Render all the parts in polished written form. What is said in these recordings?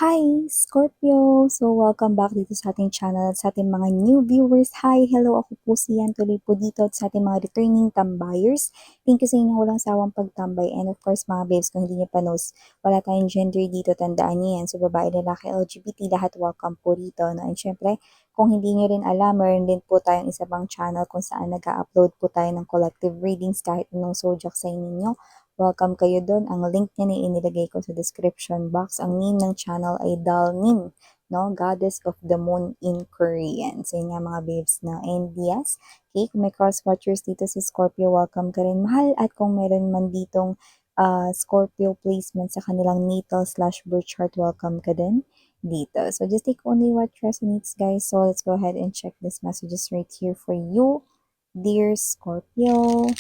Hi, Scorpio! So, welcome back dito sa ating channel at sa ating mga new viewers. Hi, hello, ako po si Yan. Tuloy po dito at sa ating mga returning tambayers. Thank you sa inyong walang sawang pagtambay. And of course, mga babes, kung hindi niyo pa knows, wala tayong gender dito, tandaan niyo yan. So, babae, lalaki, LGBT, lahat welcome po dito. No? And syempre, kung hindi niyo rin alam, meron din po tayong isa pang channel kung saan nag-upload po tayo ng collective readings kahit anong zodiac sign ninyo. Welcome kayo doon. Ang link niya na inilagay ko sa description box. Ang name ng channel ay Dalnin, no? Goddess of the Moon in Korean. So, yun nga mga babes na. And yes, okay, kung may cross-watchers dito si Scorpio, welcome ka rin, mahal. At kung meron man ditong Scorpio placement sa kanilang natal/birth chart, welcome ka din dito. So, just take only what resonates, guys. So, let's go ahead and check this messages right here for you, dear Scorpio.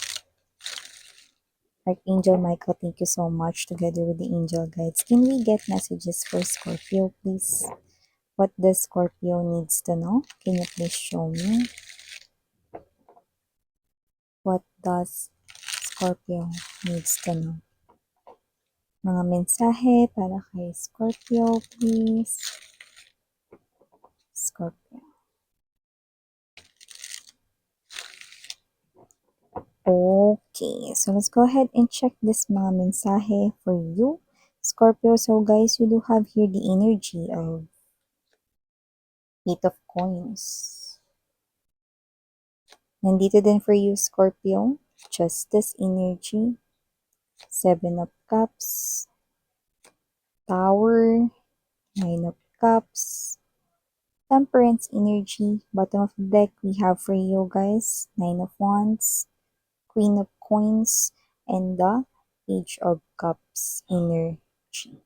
Archangel Michael, thank you so much together with the angel guides. Can we get messages for Scorpio, please? What does Scorpio needs to know? Can you please show me? What does Scorpio needs to know? Mga mensahe para kay Scorpio, please. Scorpio. Okay, so let's go ahead and check this mga mensahe for you, Scorpio. So guys, you do have here the energy of Eight of Coins. Nandito din for you, Scorpio, Justice energy, Seven of Cups, Tower, Nine of Cups, Temperance energy. Bottom of the deck, we have for you guys, Nine of Wands, Queen of Coins, and the Page of Cups energy.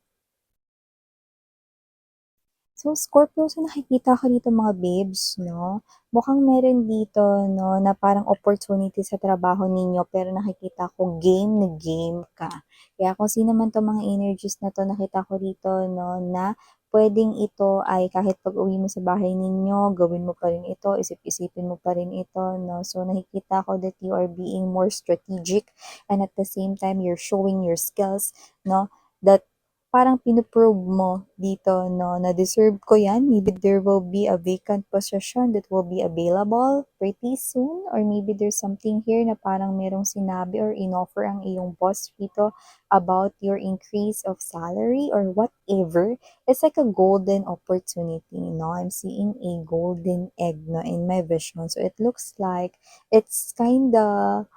So, Scorpio, so nakikita ko dito mga babes, no? Mukhang meron dito, no, na parang opportunity sa trabaho ninyo, pero nakikita ko game na game ka. Kaya kung sino man to mga energies na to, nakita ko dito, no, na pwedeng ito ay kahit pag uwi mo sa bahay ninyo, gawin mo pa rin ito, isip-isipin mo pa rin ito, no? So, nakikita ko that you are being more strategic and at the same time, you're showing your skills, no? That parang pino-prove mo dito, no, na deserve ko yan. Maybe there will be a vacant position that will be available pretty soon. Or maybe there's something here na parang merong sinabi or inoffer ang iyong boss dito about your increase of salary or whatever. It's like a golden opportunity, no? I'm seeing a golden egg, no, in my vision. So it looks like it's kinda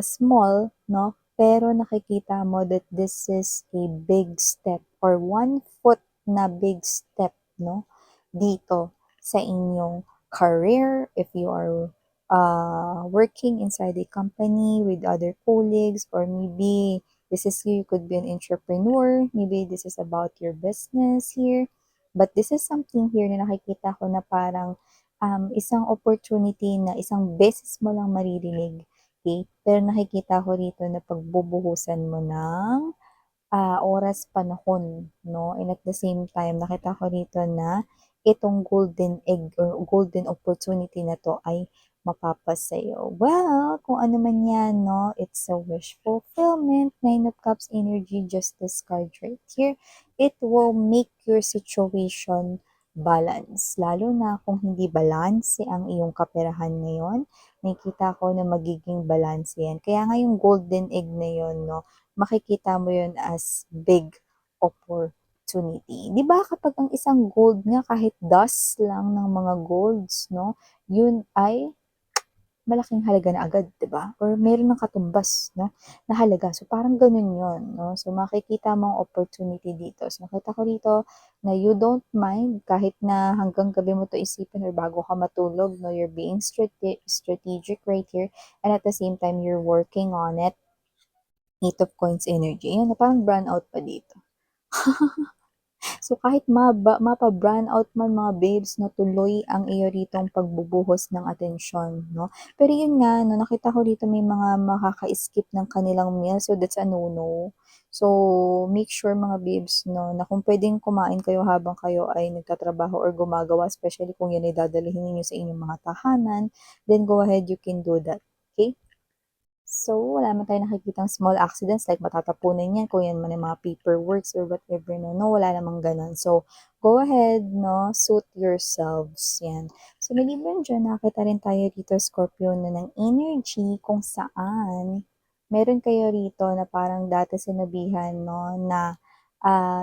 small, no? Pero nakikita mo that this is a big step or 1 foot na big step, no? Dito sa inyong career, if you are working inside a company with other colleagues, or maybe this is you could be an entrepreneur, maybe this is about your business here. But this is something here na nakikita ko na parang isang opportunity na isang beses mo lang maririnig. Okay? Pero nakikita ko rito na pagbubuhusan mo ng oras, panahon, no? And at the same time, nakita ko rito na itong golden egg or golden opportunity na to ay mapapasayo. Well, kung ano man yan, no? It's a wish fulfillment. Nine of Cups energy, just this card right here. It will make your situation balance. Lalo na kung hindi balance ang iyong kaperahan ngayon, nakikita ko na magiging balance yan. Kaya nga yung golden egg na yun, no? Makikita mo yun as big opportunity. 'Di ba kapag ang isang gold nga kahit dust lang ng mga golds, no, yun ay malaking halaga na agad, 'di ba? Or meron ng katumbas, no, na halaga. So parang ganun yun, no? So makikita mo ang opportunity dito. So nakita ko dito na you don't mind kahit na hanggang gabi mo to isipin or bago ka matulog, no, you're being strategic right here and at the same time you're working on it. Eight of Coins energy. Ayan, na parang brown out pa dito. So, kahit mapa-brown out man mga babes, no, tuloy ang iyo ritong pagbubuhos ng atensyon, no? Pero yun nga, no, nakita ko dito may mga makaka-skip ng kanilang meal, so that's a no-no. So, make sure mga babes, no, na kung pwedeng kumain kayo habang kayo ay nagtatrabaho or gumagawa, especially kung yan ay dadalhin ninyo sa inyong mga tahanan, then go ahead, you can do that. Okay? So, wala naman tayong nakikitang small accidents like matatapunan yan kung yan man yung mga paperworks or whatever, no? No, wala namang ganun. So, go ahead, no? Suit yourselves. Yan. So, maliban dyan, nakita rin tayo dito, Scorpio, na ng energy kung saan meron kayo rito na parang dati sinabihan, no, na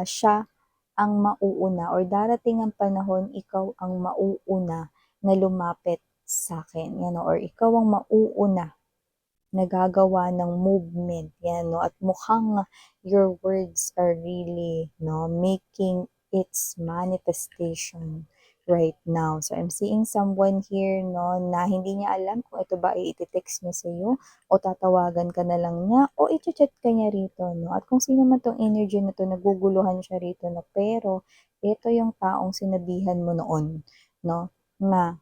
siya ang mauuna or darating ang panahon, ikaw ang mauuna na lumapit sa akin. Yan, or ikaw ang mauuna nagagawa ng movement, yan, no? At mukhang your words are really, no, making its manifestation right now. So, I'm seeing someone here, no, na hindi niya alam kung ito ba ay iti-text niya sa iyo o tatawagan ka na lang niya o i-chat ka niya rito, no? At kung sino man tong energy na to, naguguluhan siya rito, no? Pero, ito yung taong sinabihan mo noon, no? Na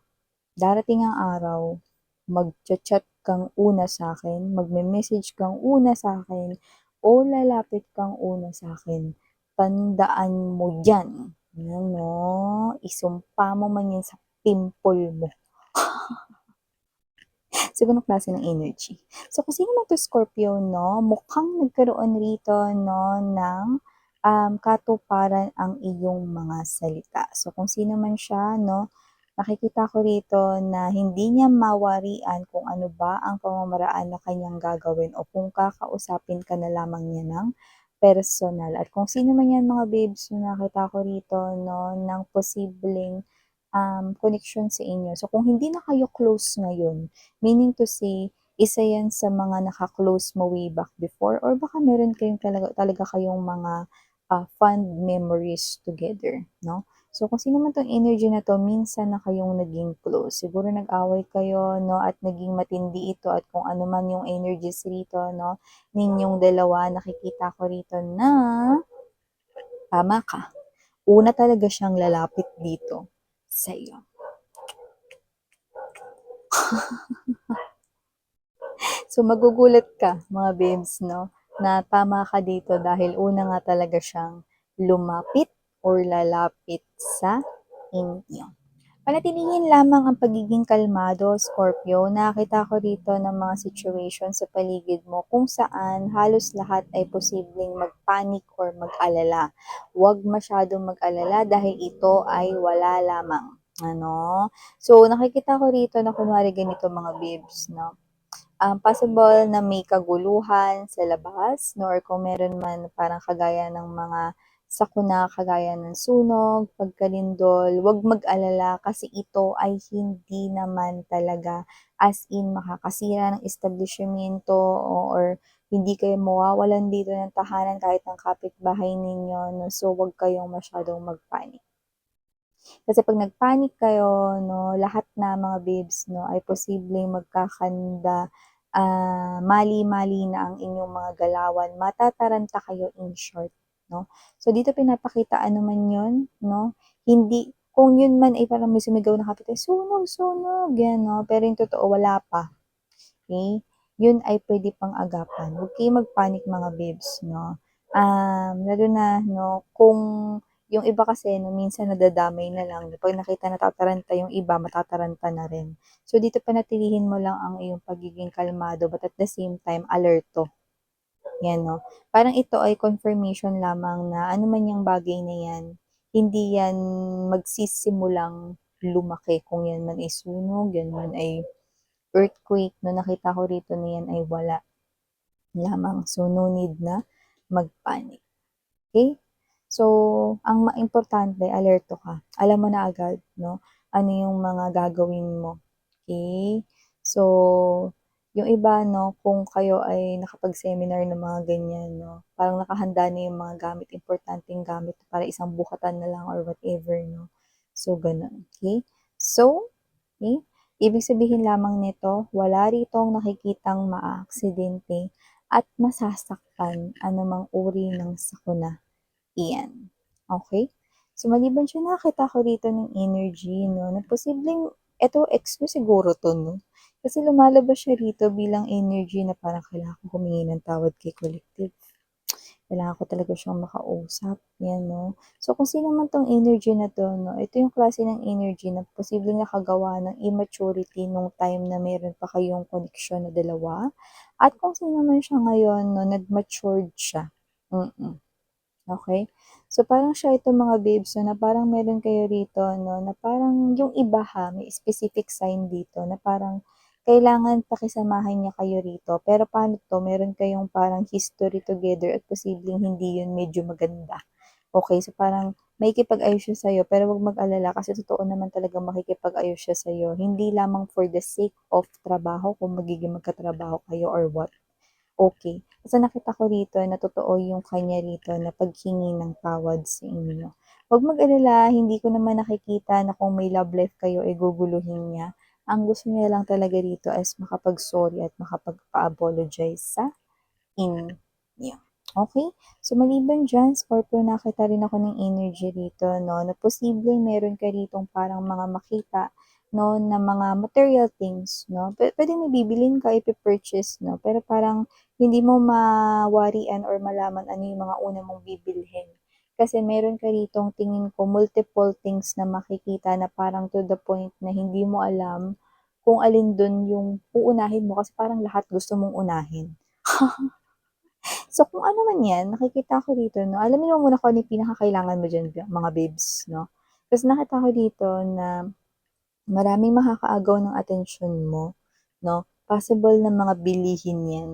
darating ang araw, magcha-chat kang una sa akin, magme-message kang una sa akin, o lalapit kang una sa akin. Tandaan mo yan. Yan, no? Isumpa mo man yan sa pimple mo. So, ganong klase ng energy. So, kung sino man to Scorpio, no, mukhang nagkaroon rito, no, ng katuparan ang iyong mga salita. So, kung sino man siya, no, nakikita ko rito na hindi niya mawarian kung ano ba ang pamamaraan na kanyang gagawin o kung kakausapin ka na lamang niya ng personal. At kung sino man yan mga babes na nakita ko rito, no, ng posibleng connection sa inyo. So, kung hindi na kayo close ngayon, meaning to say, isa yan sa mga naka-close mo way back before or baka meron kayong talaga kayong mga fond memories together, no? So, kung sino man tong energy na to, minsan na kayong naging close. Siguro nag-away kayo, no? At naging matindi ito at kung ano man yung energies rito, no? Ninyong dalawa, nakikita ko rito na tama ka. Una talaga siyang lalapit dito sa iyo. So, magugulat ka, mga babes, no? Na tama ka dito dahil una nga talaga siyang lumapit or lalapit sa inyo. Panatilihin lamang ang pagiging kalmado, Scorpio. Nakita ko dito ng mga situation sa paligid mo kung saan halos lahat ay posibleng magpanik or mag-alala. Huwag masyadong mag-alala dahil ito ay wala lamang. Ano? So, nakikita ko rito na kunwari ganito mga babes, no? Possible na may kaguluhan sa labas, no? Or kung meron man parang kagaya ng mga sakuna, kagaya ng sunog, pagkalindol, wag mag-alala kasi ito ay hindi naman talaga as in makakasira ng establishmento or hindi kayo mawawalan dito ng tahanan kahit ng kapitbahay ninyo, no? So, wag kayong masyadong magpanik. Kasi pag nagpanik kayo, no, lahat na mga babes, no, ay posibleng magkakanda, mali-mali na ang inyong mga galawan, matataranta kayo in short, no. So dito pinapakita ano man yun, no, hindi, kung yun man ay parang may sumigaw na kapitay, sunog, sunog, yan, no, pero yung totoo wala pa, okay? Yun ay pwede pang agapan. Huwag kayo magpanik mga babes, no. Lalo na, no, kung yung iba kasi, no, minsan nadadamay na lang. Pag nakita natataranta yung iba, matataranta na rin. So, dito panatilihin mo lang ang iyong pagiging kalmado, but at the same time, alerto. Yan, no. Parang ito ay confirmation lamang na ano man yung bagay na yan, hindi yan magsisimulang lumaki. Kung yan man ay sunog, yan man ay earthquake, no, nakita ko rito na yan ay wala lamang. So, no need na magpanic. Okay? So, ang importante, alerto ka. Alam mo na agad, no? Ano yung mga gagawin mo. Okay? So, yung iba, no, kung kayo ay nakapag-seminar ng mga ganyan, no, parang nakahanda na yung mga gamit, importanteng gamit para isang bukatan na lang or whatever, no. So, ganun. Okay? So, okay? Ibig sabihin lamang nito, wala ritong nakikitang maaaksidente at masasaktan anumang uri ng sakuna. Iyan. Okay? So, maliban siya nakita ko rito ng energy, no, na posibleng, eto, ex ko siguro to, no? Kasi lumalabas siya rito bilang energy na parang kailangan ko humingi ng tawad kay collective. kailangan ko talaga siyang makausap, 'yan 'no. So kung sino man 'tong energy na 'to 'no, ito yung klase ng energy na posibleng nakagawa ng immaturity nung time na meron pa kayong koneksyon na dalawa at kung sino man siya ngayon 'no, nag-matured siya, mm. Okey. So, parang siya itong mga babes 'no, na parang meron kayo rito 'no, na parang yung iba ha, may specific sign dito na parang kailangan pakisamahan niya kayo rito. Pero paano 'to, meron kayong parang history together at posibleng hindi yun medyo maganda. Okey, so parang makikipag-ayos siya sa'yo pero wag mag-alala kasi totoo naman talagang makikipag-ayos siya sa'yo. Hindi lamang for the sake of trabaho kung magiging magkatrabaho kayo or what. Okey. Kasi nakita ko rito na totoo yung kanya rito na paghingi ng tawad sa inyo. Huwag mag-alala, hindi ko naman nakikita na kung may love life kayo, eh, guguluhin niya. Ang gusto niya lang talaga rito is makapag-sorry at makapagpa-apologize sa inyo. Okey? So, maliban diyan, Scorpio, nakita rin ako ng energy rito 'no, na posibleng meron ka ritong parang mga makita 'no, na mga material things 'no. Puwedeng may bibilhin ka, ipe-purchase 'no, pero parang hindi mo mawarian or malaman ano yung mga una mong bibilhin. Kasi meron ka ritong tingin ko multiple things na makikita na parang to the point na hindi mo alam kung alin dun yung uunahin mo kasi parang lahat gusto mong unahin. So, kung ano man 'yan, nakikita ko dito 'no, alamin mo muna kung ano yung pinakakailangan mo diyan mga babes 'no. Kasi nakita ko dito na maraming makakaagaw ng atensyon mo 'no, possible na mga bilihin 'yan.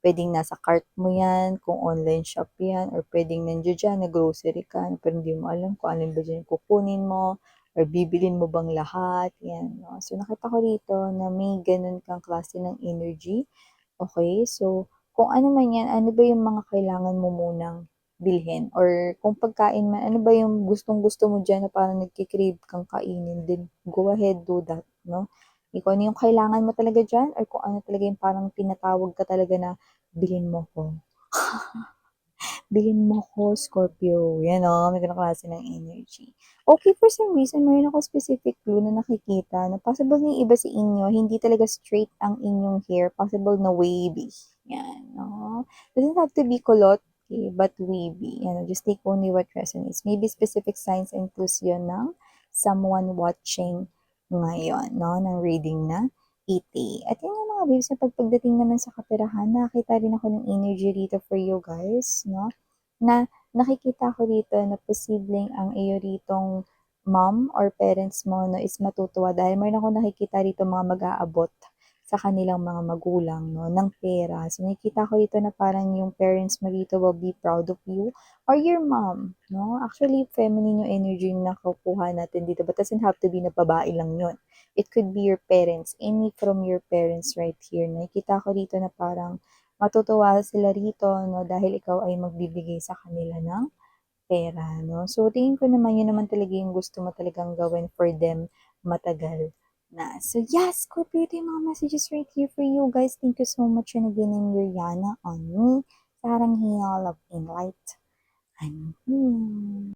Puwedeng nasa cart mo 'yan, kung online shop 'yan, or puwedeng nandiya diyan nag-grocery ka pero hindi mo alam kung alin ba diyan yung kukunin mo or bibilhin mo bang lahat, 'yan 'no. So, nakita ko dito na may gano'n kang klase ng energy. Okey, so kung ano man 'yan, ano ba yung mga kailangan mo munang bilhin or kung pagkain man, ano ba yung gustong-gusto mo diyan na parang nagke-crave kang kainin then go ahead, do that 'no. Kung ano yung kailangan mo talaga diyan or kung ano talaga yung parang tinatawag ka talaga na, "Bilhin mo 'ko." Bilhin mo ko, Scorpio. Yan may ganong klase ng energy. Okay, for some reason meron akong specific clue na nakikita na possible yung iba sa inyo hindi talaga straight ang inyong hair, possible na wavy, yan, Doesn't have to be kulot, okay, but wavy, just take only what resonates. Maybe specific signs and clues yun ng someone watching ngayon, ng reading na iti. At yun yung mga babes na pagdating naman sa kaperahan, nakakita rin ako ng energy dito for you guys, na nakikita ko dito na posibleng ang iyo ritong mom or parents mo 'no is matutuwa dahil meron akong nakikita rito mga mag-aabot sa kanilang mga magulang 'no, ng pera. So, nakikita ko dito na parang yung parents mo rito will be proud of you or your mom 'no. Actually, feminine yung energy na nakukuha natin dito but doesn't have to be na babae lang yun. It could be your parents, any from your parents right here. Nakikita ko dito na parang matutuwa sila rito 'no, dahil ikaw ay magbibigay sa kanila ng pera 'no. So, tingin ko naman yun naman talaga yung gusto mo talagang gawin for them matagal na. So, yes, Scorpio, ito yung mga messages right here for you guys. Thank you so much and again, I'm Yuriana on me. Sarang Hiya, Love and Light. I'm here.